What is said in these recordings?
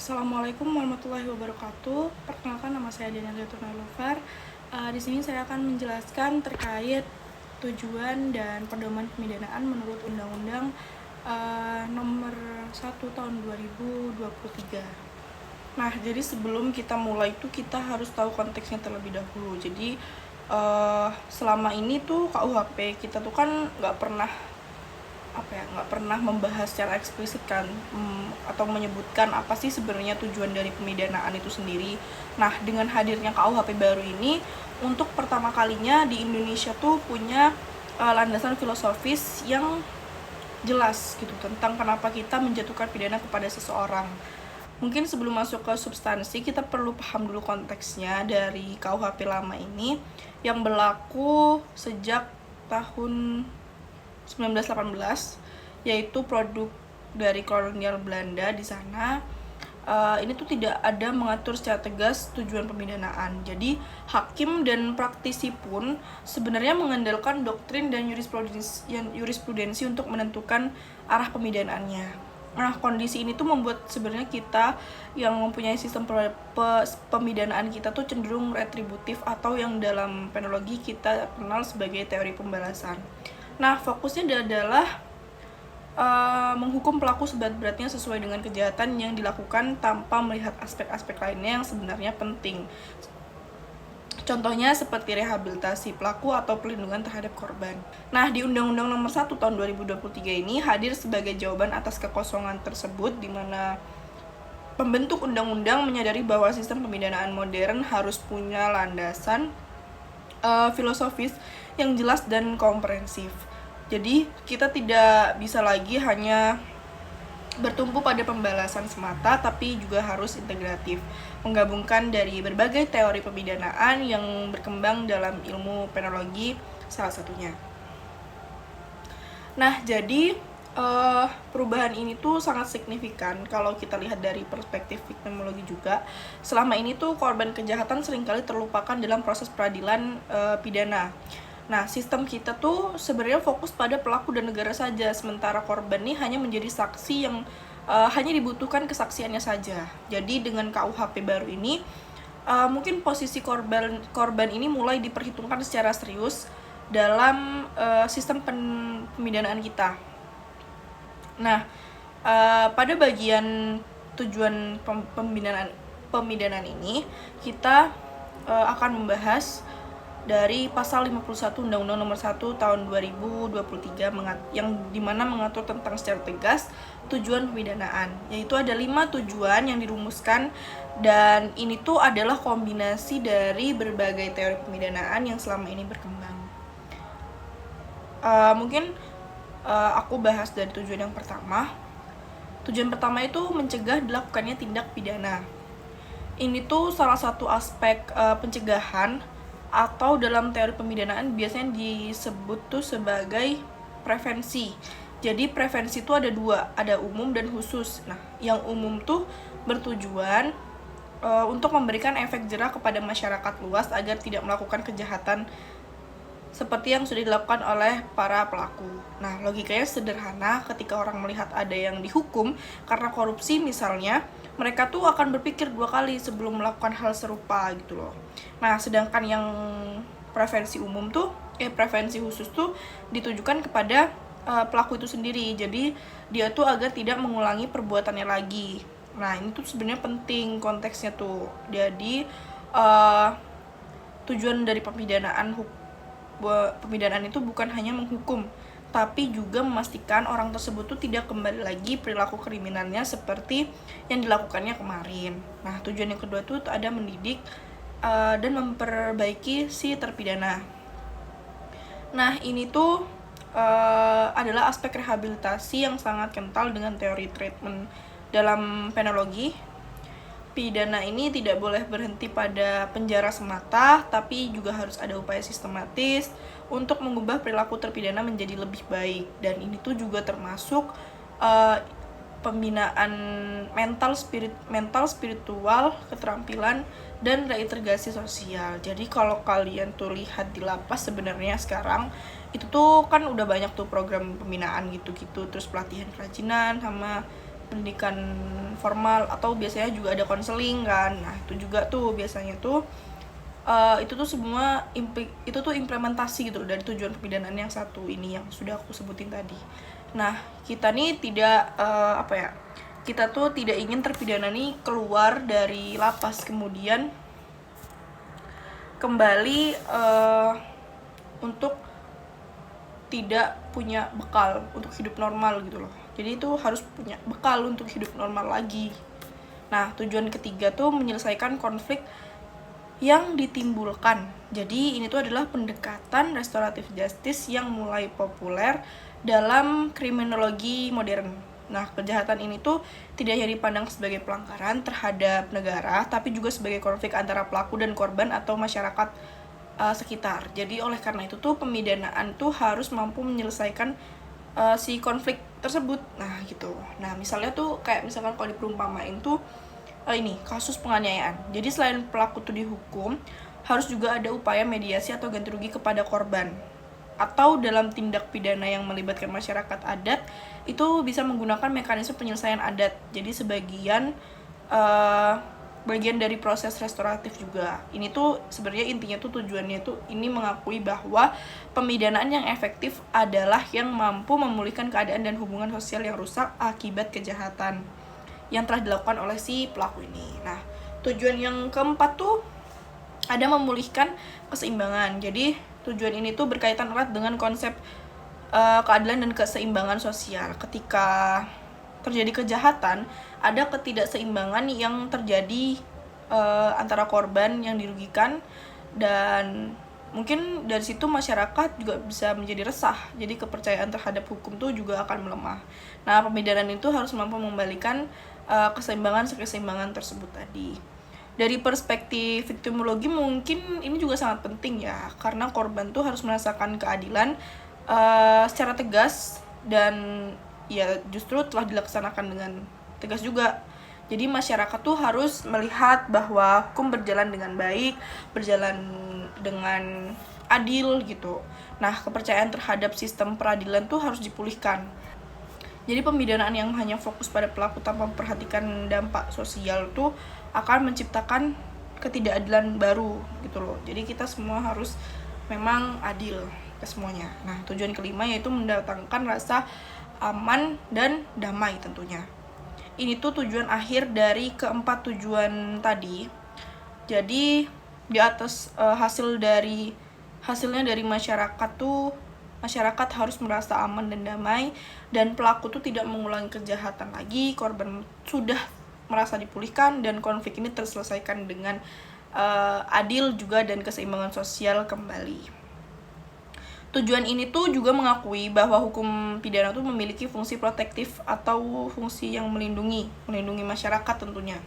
Assalamualaikum warahmatullahi wabarakatuh. Perkenalkan, nama saya Diana Liaturnailufar. Di sini saya akan menjelaskan terkait tujuan dan pedoman pemidanaan menurut Undang-Undang Nomor 1 Tahun 2023. Nah, jadi sebelum kita mulai itu kita harus tahu konteksnya terlebih dahulu. Jadi selama ini tuh KUHP kita tuh kan nggak pernah membahas secara eksplisit kan, atau menyebutkan apa sih sebenarnya tujuan dari pemidanaan itu sendiri. Nah, dengan hadirnya KUHP baru ini, untuk pertama kalinya di Indonesia tuh punya landasan filosofis yang jelas gitu tentang kenapa kita menjatuhkan pidana kepada seseorang. Mungkin sebelum masuk ke substansi, kita perlu paham dulu konteksnya dari KUHP lama ini yang berlaku sejak tahun 1918, yaitu produk dari kolonial Belanda. Di sana ini tuh tidak ada mengatur secara tegas tujuan pemidanaan. Jadi hakim dan praktisi pun sebenarnya mengandalkan doktrin dan jurisprudensi untuk menentukan arah pemidanaannya. Nah, kondisi ini tuh membuat sebenarnya kita yang mempunyai sistem pemidanaan kita tuh cenderung retributif, atau yang dalam penologi kita kenal sebagai teori pembalasan. Nah, fokusnya adalah menghukum pelaku seberat-beratnya sesuai dengan kejahatan yang dilakukan tanpa melihat aspek-aspek lainnya yang sebenarnya penting. Contohnya seperti rehabilitasi pelaku atau pelindungan terhadap korban. Nah, di Undang-Undang Nomor 1 Tahun 2023 ini hadir sebagai jawaban atas kekosongan tersebut, di mana pembentuk undang-undang menyadari bahwa sistem pemidanaan modern harus punya landasan filosofis yang jelas dan komprehensif. Jadi kita tidak bisa lagi hanya bertumpu pada pembalasan semata, tapi juga harus integratif, menggabungkan dari berbagai teori pemidanaan yang berkembang dalam ilmu penologi salah satunya. Nah, jadi perubahan ini tuh sangat signifikan kalau kita lihat dari perspektif viktimologi juga. Selama ini tuh korban kejahatan seringkali terlupakan dalam proses peradilan pidana. Nah, sistem kita tuh sebenarnya fokus pada pelaku dan negara saja, sementara korban nih hanya menjadi saksi yang hanya dibutuhkan kesaksiannya saja. Jadi dengan KUHP baru ini, mungkin posisi korban ini mulai diperhitungkan secara serius dalam sistem pemidanaan kita. Nah, pada bagian tujuan pemidanaan ini, kita akan membahas dari pasal 51 Undang-Undang Nomor 1 Tahun 2023 yang dimana mengatur tentang secara tegas tujuan pemidanaan, yaitu ada 5 tujuan yang dirumuskan, dan ini tuh adalah kombinasi dari berbagai teori pemidanaan yang selama ini berkembang. Mungkin aku bahas dari tujuan yang pertama. Tujuan pertama itu mencegah dilakukannya tindak pidana. Ini tuh salah satu aspek pencegahan, atau dalam teori pemidanaan biasanya disebut tuh sebagai prevensi. Jadi prevensi itu ada dua, ada umum dan khusus. Nah, yang umum tuh bertujuan untuk memberikan efek jera kepada masyarakat luas agar tidak melakukan kejahatan seperti yang sudah dilakukan oleh para pelaku. Nah, logikanya sederhana, ketika orang melihat ada yang dihukum karena korupsi misalnya, mereka tuh akan berpikir 2 kali sebelum melakukan hal serupa gitu loh. Nah, sedangkan yang prevensi khusus tuh ditujukan kepada pelaku itu sendiri. Jadi dia tuh agar tidak mengulangi perbuatannya lagi. Nah, ini tuh sebenarnya penting konteksnya tuh. Jadi tujuan dari pemidanaan itu bukan hanya menghukum, tapi juga memastikan orang tersebut tuh tidak kembali lagi perilaku kriminalnya seperti yang dilakukannya kemarin. Nah, tujuan yang kedua tuh ada mendidik dan memperbaiki si terpidana. Nah, ini tuh adalah aspek rehabilitasi yang sangat kental dengan teori treatment dalam penologi. Pidana ini tidak boleh berhenti pada penjara semata, tapi juga harus ada upaya sistematis untuk mengubah perilaku terpidana menjadi lebih baik. Dan ini tuh juga termasuk pembinaan mental, spiritual, keterampilan, dan reintegrasi sosial. Jadi kalau kalian tuh lihat di lapas sebenarnya sekarang itu tuh kan udah banyak tuh program pembinaan gitu-gitu, terus pelatihan kerajinan sama pendidikan formal, atau biasanya juga ada konseling kan. Nah itu juga tuh biasanya tuh itu tuh semua itu tuh implementasi gitu dari tujuan pemidanaan yang satu ini yang sudah aku sebutin tadi. Nah kita nih tidak kita tuh tidak ingin terpidana nih keluar dari lapas kemudian kembali untuk tidak punya bekal untuk hidup normal gitu loh. Jadi itu harus punya bekal untuk hidup normal lagi. Nah tujuan ketiga tuh menyelesaikan konflik yang ditimbulkan. Jadi ini tuh adalah pendekatan restoratif justice yang mulai populer dalam kriminologi modern. Nah kejahatan ini tuh tidak hanya dipandang sebagai pelanggaran terhadap negara, tapi juga sebagai konflik antara pelaku dan korban atau masyarakat sekitar. Jadi oleh karena itu tuh pemidanaan tuh harus mampu menyelesaikan si konflik tersebut. Nah gitu. Nah misalnya tuh kayak misalkan kalau diperumpamain tuh ini kasus penganiayaan. Jadi selain pelaku tuh dihukum, harus juga ada upaya mediasi atau ganti rugi kepada korban. Atau dalam tindak pidana yang melibatkan masyarakat adat, itu bisa menggunakan mekanisme penyelesaian adat. Jadi bagian dari proses restoratif juga. Ini tuh sebenarnya intinya tuh tujuannya tuh ini mengakui bahwa pemidanaan yang efektif adalah yang mampu memulihkan keadaan dan hubungan sosial yang rusak akibat kejahatan yang telah dilakukan oleh si pelaku ini. Nah, tujuan yang keempat tuh ada memulihkan keseimbangan. Jadi tujuan ini tuh berkaitan erat dengan konsep keadilan dan keseimbangan sosial. Ketika terjadi kejahatan, ada ketidakseimbangan yang terjadi antara korban yang dirugikan, dan mungkin dari situ masyarakat juga bisa menjadi resah. Jadi kepercayaan terhadap hukum tuh juga akan melemah. Nah pemidanaan itu harus mampu mengembalikan keseimbangan tersebut tadi. Dari perspektif victimologi mungkin ini juga sangat penting ya, karena korban tuh harus merasakan keadilan secara tegas, dan ya justru telah dilaksanakan dengan tegas juga. Jadi masyarakat tuh harus melihat bahwa hukum berjalan dengan baik, berjalan dengan adil gitu. Nah kepercayaan terhadap sistem peradilan tuh harus dipulihkan. Jadi pemidanaan yang hanya fokus pada pelaku tanpa memperhatikan dampak sosial tuh akan menciptakan ketidakadilan baru gitu loh. Jadi kita semua harus memang adil ke semuanya. Nah tujuan kelima yaitu mendatangkan rasa aman dan damai tentunya. Ini tuh tujuan akhir dari keempat tujuan tadi. Jadi di atas hasilnya dari masyarakat tuh, masyarakat harus merasa aman dan damai, dan pelaku tuh tidak mengulangi kejahatan lagi, korban sudah merasa dipulihkan, dan konflik ini terselesaikan dengan adil juga dan keseimbangan sosial kembali. Tujuan ini tuh juga mengakui bahwa hukum pidana tuh memiliki fungsi protektif atau fungsi yang melindungi masyarakat tentunya,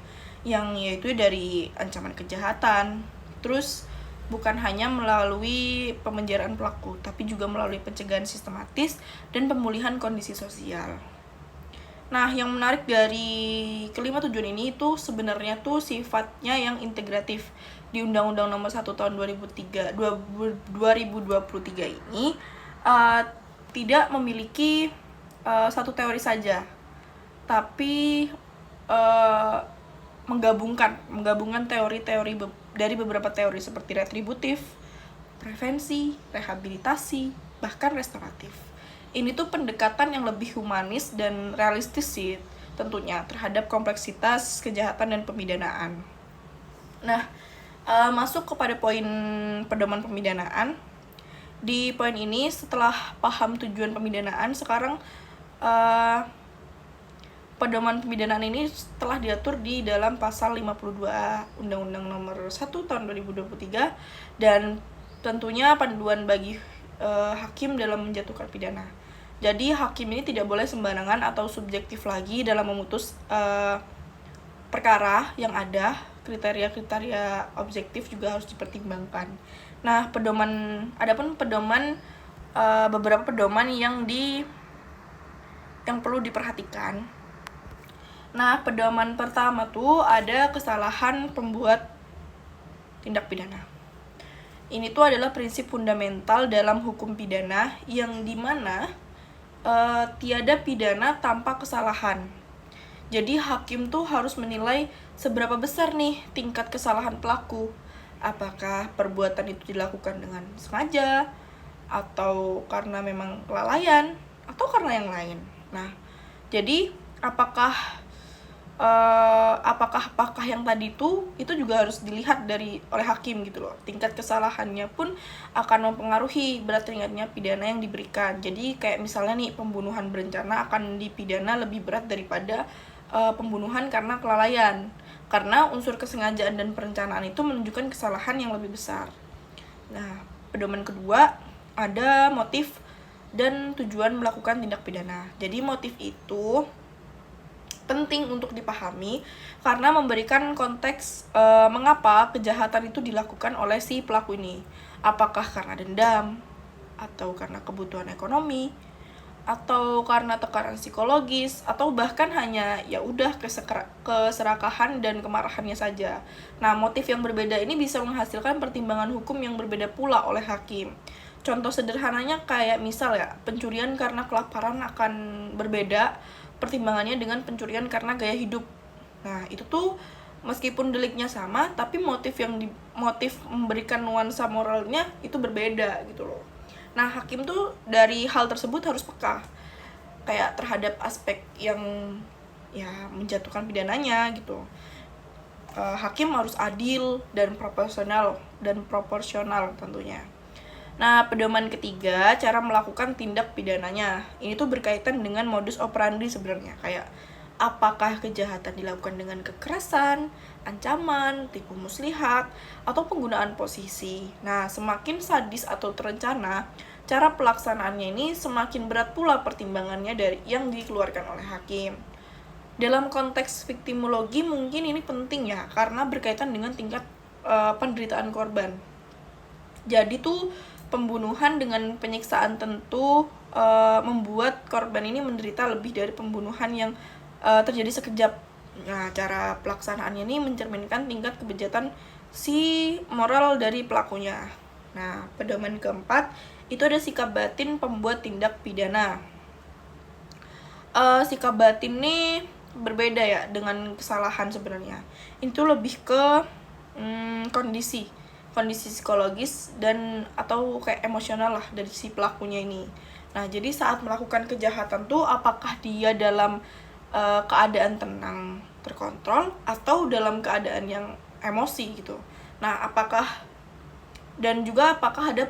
yang yaitu dari ancaman kejahatan. Terus bukan hanya melalui pemenjaraan pelaku, tapi juga melalui pencegahan sistematis dan pemulihan kondisi sosial. Nah, yang menarik dari kelima tujuan ini itu sebenarnya tuh sifatnya yang integratif. Di Undang-Undang Nomor 1 Tahun 2023 ini tidak memiliki satu teori saja, tapi menggabungkan teori-teori dari beberapa teori seperti retributif, prevensi, rehabilitasi, bahkan restoratif. Ini tuh pendekatan yang lebih humanis dan realistis sih tentunya terhadap kompleksitas kejahatan dan pemidanaan. Nah, masuk kepada poin pedoman pemidanaan. Di poin ini setelah paham tujuan pemidanaan, sekarang pedoman pemidanaan ini telah diatur di dalam pasal 52 Undang-Undang Nomor 1 Tahun 2023, dan tentunya panduan bagi hakim dalam menjatuhkan pidana. Jadi hakim ini tidak boleh sembarangan atau subjektif lagi dalam memutus perkara yang ada. Kriteria-kriteria objektif juga harus dipertimbangkan. Nah, beberapa pedoman yang perlu diperhatikan. Nah, pedoman pertama tuh ada kesalahan pembuat tindak pidana. Ini tuh adalah prinsip fundamental dalam hukum pidana yang dimana tiada pidana tanpa kesalahan. Jadi hakim tuh harus menilai seberapa besar nih tingkat kesalahan pelaku. Apakah perbuatan itu dilakukan dengan sengaja, atau karena memang kelalaian, atau karena yang lain. Nah, jadi apakah apakah yang tadi itu juga harus dilihat oleh hakim gitu loh. Tingkat kesalahannya pun akan mempengaruhi berat ringannya pidana yang diberikan. Jadi kayak misalnya nih, pembunuhan berencana akan dipidana lebih berat daripada pembunuhan karena kelalaian, karena unsur kesengajaan dan perencanaan itu menunjukkan kesalahan yang lebih besar. Nah, pedoman kedua ada motif dan tujuan melakukan tindak pidana. Jadi motif itu penting untuk dipahami karena memberikan konteks mengapa kejahatan itu dilakukan oleh si pelaku ini. Apakah karena dendam, atau karena kebutuhan ekonomi, atau karena tekanan psikologis, atau bahkan hanya ya udah keserakahan dan kemarahannya saja. Nah, motif yang berbeda ini bisa menghasilkan pertimbangan hukum yang berbeda pula oleh hakim. Contoh sederhananya kayak misal ya, pencurian karena kelaparan akan berbeda pertimbangannya dengan pencurian karena gaya hidup. Nah, itu tuh meskipun deliknya sama, tapi motif memberikan nuansa moralnya itu berbeda gitu loh. Nah, hakim tuh dari hal tersebut harus peka kayak terhadap aspek yang ya menjatuhkan pidananya gitu. Hakim harus adil dan proporsional tentunya. Nah, pedoman ketiga, cara melakukan tindak pidananya. Ini tuh berkaitan dengan modus operandi sebenarnya. Kayak apakah kejahatan dilakukan dengan kekerasan, ancaman, tipu muslihat, atau penggunaan posisi. Nah, semakin sadis atau terencana, cara pelaksanaannya ini semakin berat pula pertimbangannya dari yang dikeluarkan oleh hakim. Dalam konteks viktimologi mungkin ini penting ya, karena berkaitan dengan tingkat penderitaan korban. Jadi tuh pembunuhan dengan penyiksaan tentu membuat korban ini menderita lebih dari pembunuhan yang terjadi sekejap. Nah, cara pelaksanaannya ini mencerminkan tingkat kebejatan si moral dari pelakunya. Nah, pedoman keempat itu ada sikap batin pembuat tindak pidana. Sikap batin ini berbeda ya dengan kesalahan sebenarnya. Itu lebih ke kondisi psikologis dan atau kayak emosional lah dari si pelakunya ini. Nah, jadi saat melakukan kejahatan tuh apakah dia dalam keadaan tenang, terkontrol, atau dalam keadaan yang emosi gitu. Nah, apakah ada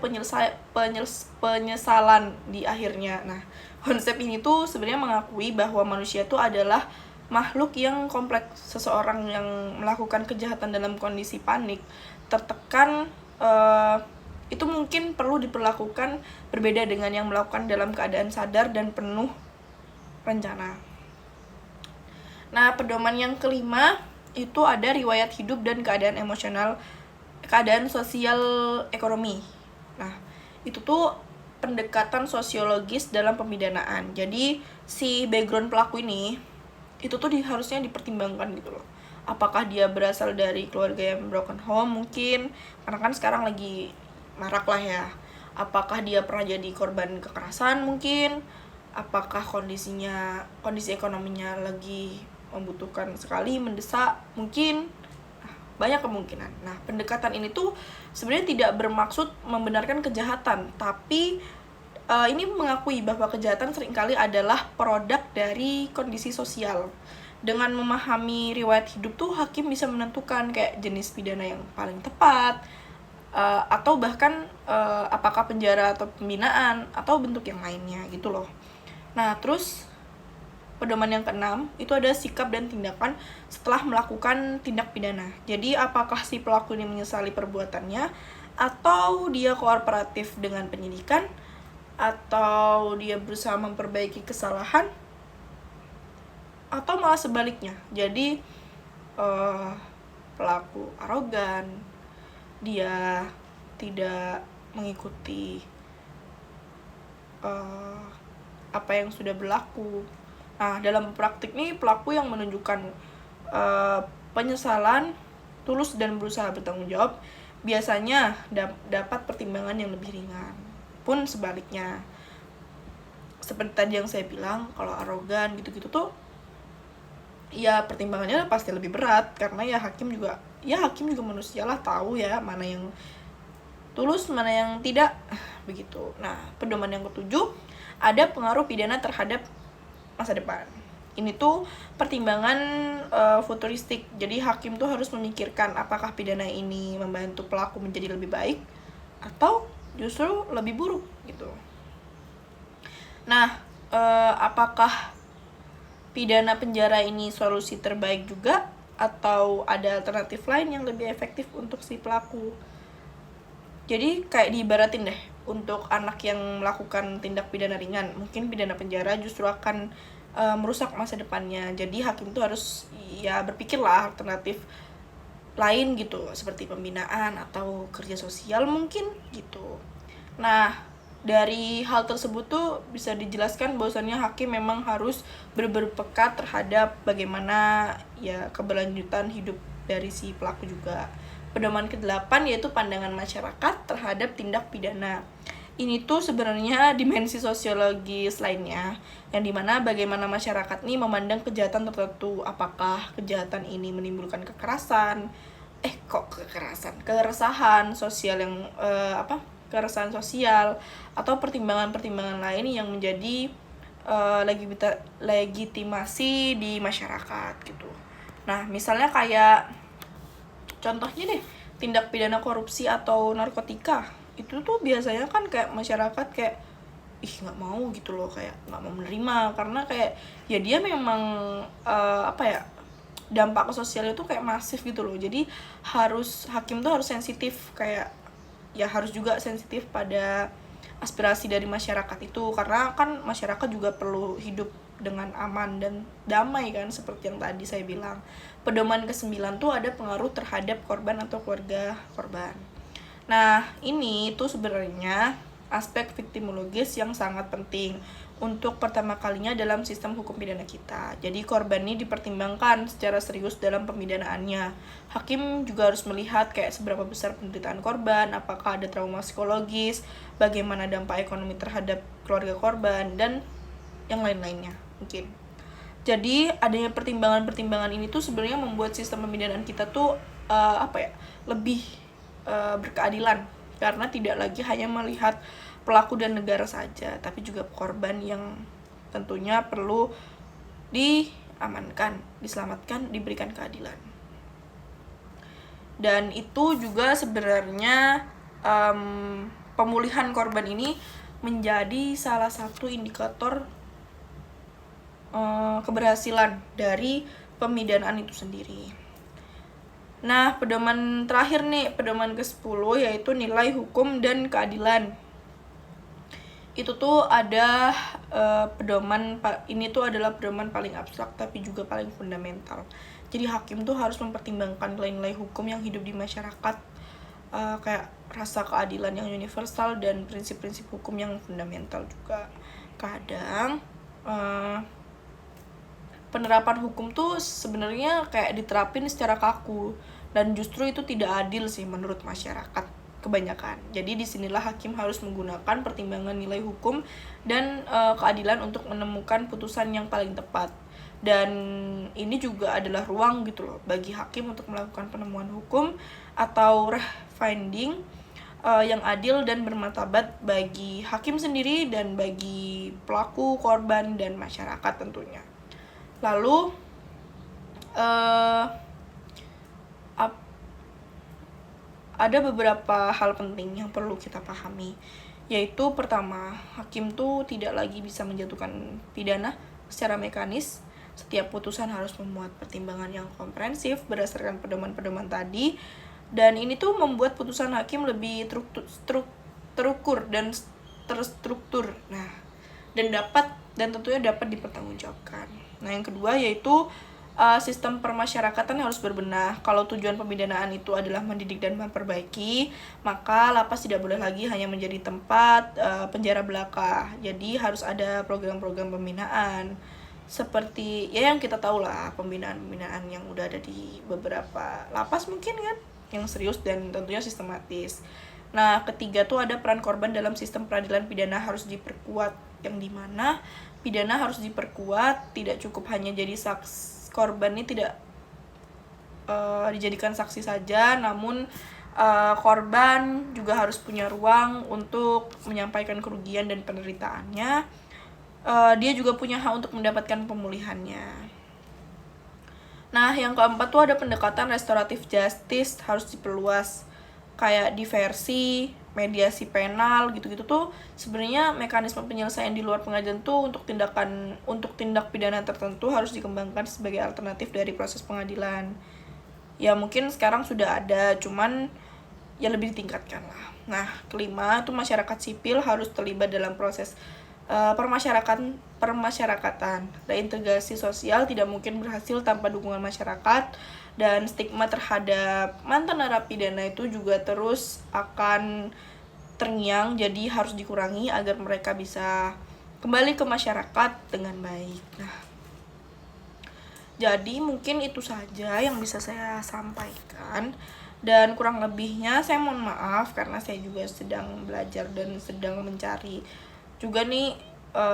penyesalan di akhirnya. Nah, konsep ini tuh sebenarnya mengakui bahwa manusia tuh adalah makhluk yang kompleks. Seseorang yang melakukan kejahatan dalam kondisi panik, tertekan, itu mungkin perlu diperlakukan berbeda dengan yang melakukan dalam keadaan sadar dan penuh rencana. Nah, pedoman yang kelima itu ada riwayat hidup dan keadaan emosional, keadaan sosial ekonomi. Nah, itu tuh pendekatan sosiologis dalam pemidanaan. Jadi si background pelaku ini itu tuh harusnya dipertimbangkan gitu loh. Apakah dia berasal dari keluarga yang broken home mungkin, karena kan sekarang lagi marak lah ya. Apakah dia pernah jadi korban kekerasan mungkin, apakah kondisi ekonominya lagi membutuhkan sekali, mendesak mungkin. Banyak kemungkinan. Nah, pendekatan ini tuh sebenarnya tidak bermaksud membenarkan kejahatan, tapi ini mengakui bahwa kejahatan seringkali adalah produk dari kondisi sosial. Dengan memahami riwayat hidup tuh hakim bisa menentukan kayak jenis pidana yang paling tepat, atau bahkan apakah penjara atau pembinaan atau bentuk yang lainnya gitu loh. Nah, terus pedoman yang keenam itu ada sikap dan tindakan setelah melakukan tindak pidana. Jadi apakah si pelaku ini menyesali perbuatannya, atau dia kooperatif dengan penyidikan, atau dia berusaha memperbaiki kesalahan, atau malah sebaliknya. Jadi pelaku arogan, dia tidak mengikuti apa yang sudah berlaku. Nah, dalam praktik nih pelaku yang menunjukkan penyesalan, tulus dan berusaha bertanggung jawab biasanya dapat pertimbangan yang lebih ringan. Pun sebaliknya, seperti tadi yang saya bilang, kalau arogan gitu-gitu tuh ya pertimbangannya pasti lebih berat, karena ya hakim juga manusia lah, tahu ya mana yang tulus mana yang tidak, begitu. Nah, pedoman yang ketujuh, ada pengaruh pidana terhadap masa depan. Ini tuh pertimbangan futuristik. Jadi hakim tuh harus memikirkan apakah pidana ini membantu pelaku menjadi lebih baik atau justru lebih buruk gitu. Nah, apakah pidana penjara ini solusi terbaik juga atau ada alternatif lain yang lebih efektif untuk si pelaku? Jadi kayak diibaratin deh, untuk anak yang melakukan tindak pidana ringan, mungkin pidana penjara justru akan merusak masa depannya. Jadi hakim tuh harus ya berpikirlah alternatif lain gitu, seperti pembinaan atau kerja sosial mungkin gitu. Nah, dari hal tersebut tuh bisa dijelaskan bahwasannya hakim memang harus berpekat terhadap bagaimana ya keberlanjutan hidup dari si pelaku juga. Pedoman ke-8 yaitu pandangan masyarakat terhadap tindak pidana. Ini tuh sebenarnya dimensi sosiologis lainnya, yang dimana bagaimana masyarakat nih memandang kejahatan tertentu. Apakah kejahatan ini menimbulkan kekerasan, keresahan sosial yang keresahan sosial, atau pertimbangan-pertimbangan lain yang menjadi legitimasi di masyarakat gitu. Nah, misalnya kayak contohnya deh, tindak pidana korupsi atau narkotika, itu tuh biasanya kan kayak masyarakat kayak nggak mau gitu loh, kayak nggak mau menerima, karena kayak ya dia memang dampak sosialnya tuh kayak masif gitu loh. Jadi hakim tuh harus sensitif, kayak ya harus juga sensitif pada aspirasi dari masyarakat itu, karena kan masyarakat juga perlu hidup dengan aman dan damai kan, seperti yang tadi saya bilang. Pedoman ke-9 tuh ada pengaruh terhadap korban atau keluarga korban. Nah, ini tuh sebenarnya aspek viktimologis yang sangat penting untuk pertama kalinya dalam sistem hukum pidana kita. Jadi korban ini dipertimbangkan secara serius dalam pemidanaannya. Hakim juga harus melihat kayak seberapa besar penderitaan korban, apakah ada trauma psikologis, bagaimana dampak ekonomi terhadap keluarga korban, dan yang lain-lainnya mungkin. Jadi adanya pertimbangan-pertimbangan ini tuh sebenarnya membuat sistem pemidanaan kita tuh lebih berkeadilan, karena tidak lagi hanya melihat pelaku dan negara saja, tapi juga korban yang tentunya perlu diamankan, diselamatkan, diberikan keadilan. Dan itu juga sebenarnya pemulihan korban ini menjadi salah satu indikator keberhasilan dari pemidanaan itu sendiri. Nah, pedoman terakhir nih, pedoman ke-10 yaitu nilai hukum dan keadilan. Itu tuh ada pedoman ini tuh adalah pedoman paling abstrak tapi juga paling fundamental. Jadi hakim tuh harus mempertimbangkan nilai-nilai hukum yang hidup di masyarakat, kayak rasa keadilan yang universal dan prinsip-prinsip hukum yang fundamental juga. Kadang penerapan hukum tuh sebenarnya kayak diterapin secara kaku, dan justru itu tidak adil sih menurut masyarakat kebanyakan. Jadi disinilah hakim harus menggunakan pertimbangan nilai hukum dan keadilan untuk menemukan putusan yang paling tepat. Dan ini juga adalah ruang gitu loh bagi hakim untuk melakukan penemuan hukum atau finding yang adil dan bermartabat bagi hakim sendiri dan bagi pelaku, korban, dan masyarakat tentunya. Lalu ada beberapa hal penting yang perlu kita pahami, yaitu pertama, hakim tuh tidak lagi bisa menjatuhkan pidana secara mekanis. Setiap putusan harus memuat pertimbangan yang komprehensif berdasarkan pedoman-pedoman tadi, dan ini tuh membuat putusan hakim lebih terukur dan terstruktur. Nah, dan tentunya dapat dipertanggungjawabkan. Nah, yang kedua yaitu sistem permasyarakatan harus berbenah. Kalau tujuan pemidanaan itu adalah mendidik dan memperbaiki, maka lapas tidak boleh lagi hanya menjadi tempat penjara belaka. Jadi harus ada program-program pembinaan seperti ya yang kita tahu lah, pembinaan-pembinaan yang udah ada di beberapa lapas mungkin kan, yang serius dan tentunya sistematis. Nah, ketiga tuh ada peran korban dalam sistem peradilan pidana harus diperkuat, yang dimana pidana harus diperkuat, tidak cukup hanya jadi korban ini tidak dijadikan saksi saja, namun korban juga harus punya ruang untuk menyampaikan kerugian dan penderitaannya. Dia juga punya hak untuk mendapatkan pemulihannya. Nah, yang keempat tuh ada pendekatan restoratif justice, harus diperluas, kayak diversi, mediasi penal gitu-gitu tuh sebenarnya mekanisme penyelesaian di luar pengadilan tuh untuk tindak pidana tertentu harus dikembangkan sebagai alternatif dari proses pengadilan. Ya mungkin sekarang sudah ada, cuman ya lebih ditingkatkan lah. Nah, kelima itu masyarakat sipil harus terlibat dalam proses permasyarakatan. Reintegrasi sosial tidak mungkin berhasil tanpa dukungan masyarakat, dan stigma terhadap mantan narapidana itu juga terus akan terngiang, jadi harus dikurangi agar mereka bisa kembali ke masyarakat dengan baik. Nah, jadi mungkin itu saja yang bisa saya sampaikan, dan kurang lebihnya saya mohon maaf karena saya juga sedang belajar dan sedang mencari juga nih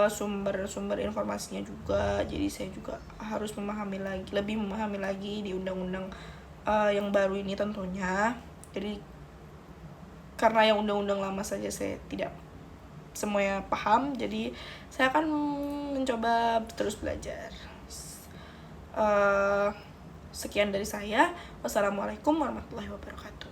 sumber-sumber informasinya juga. Jadi saya juga harus lebih memahami lagi di undang-undang yang baru ini tentunya. Jadi karena yang undang-undang lama saja saya tidak semuanya paham, jadi saya akan mencoba terus belajar. Sekian dari saya. Wassalamualaikum warahmatullahi wabarakatuh.